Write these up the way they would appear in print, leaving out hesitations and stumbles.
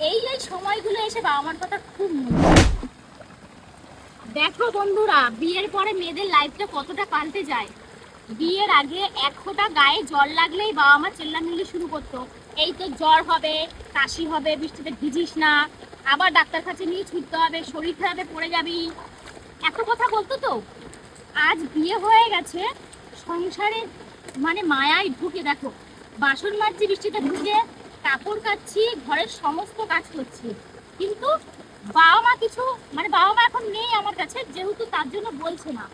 এই সময়গুলো এসে বাবা মার কথা খুব মনে পড়ে। দেখো বন্ধুরা, বিয়ের পরে মেয়েদের লাইফটা কতটা পাল্টে যায়। বিয়ের আগে এক ফোঁটা গায়ে জ্বর লাগলেই বাবা মা চেল্লামিল্লি শুরু করতো, এই তো জ্বর হবে, কাশি হবে, বৃষ্টিতে ভিজিস না, আবার ডাক্তার কাছে নিয়ে ছুটতে হবে, শরীর খারাপে পড়ে যাবি, এত কথা বলতো তো। আজ বিয়ে হয়ে গেছে, সংসারে মানে মায়ায় ঢুকে দেখো, বাসন মাজছি বৃষ্টিতে ঢুকে, কাপড় কাচ্ছি, ঘরের সমস্ত কাজ করছি, কিন্তু বাবা মা কিছু মানে বাবা মা এখন নেই আমার কাছে, যেহেতু তার জন্য বলছে না।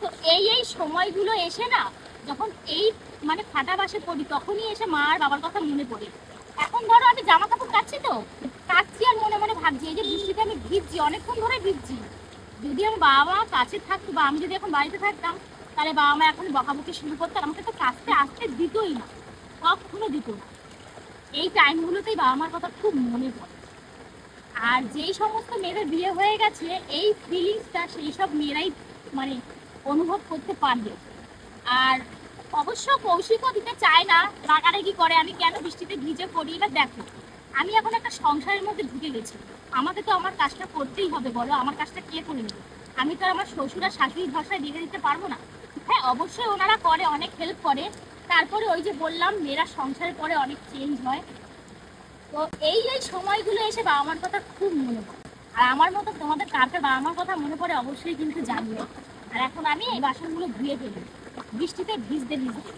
তো এই সময়গুলো এসে না, যখন এই মানে ফাটা বাসে পড়ি, তখনই এসে মা আর বাবার কথা মনে পড়ে। এখন ধরো আমি জামা কাপড় কাচ্ছি, তো কাচ্ছি আর মনে মনে ভাবছি, এই যে বৃষ্টিতে আমি ভিজছি, অনেকক্ষণ ধরে ভিজছি, যদি আমার বাবা মা কাছে থাকতো বা আমি যদি এখন বাড়িতে থাকতাম, তাহলে বাবা মা এখন বকাবকি শুরু করতো, আমাকে তো কাছতে আসতে দিতই না, কখনো দিত না। এই টাইমগুলোতেই বাবা মার কথা খুব মনে পড়ে। আর যেই সমস্ত মেয়েদের বিয়ে হয়ে গেছে, এই ফিলিংসটা সেই সব মেয়েরাই মানে অনুভব করতে পারবে। আর অবশ্য কৌশিকও দিতে চায় না, রাগারাগি করে আমি কেন বৃষ্টিতে ভিজে পড়ি। এবার দেখো, আমি এখন একটা সংসারের মধ্যে ঢুকে গেছি, আমাকে তো আমার কাজটা করতেই হবে, বলো আমার কাজটা কে করে নেবে? আমি তো আর আমার শ্বশুর আর শাশুড়ির ভরসায় রেখে দিতে পারবো না। হ্যাঁ, অবশ্যই ওনারা করে, অনেক হেল্প করে, তারপরে ওই যে বললাম মেয়েরা সংসারের পরে অনেক চেঞ্জ হয়। তো এই সময়গুলো এসে বাবা মার কথা খুব মনে পড়ে। আর আমার মতো তোমাদের কার কার বাবা মার কথা মনে পড়ে অবশ্যই কিন্তু জানিও। আর এখন আমি এই বাসনগুলো ধুয়ে ফেলি বৃষ্টিতে ভিজতে ভিজতে।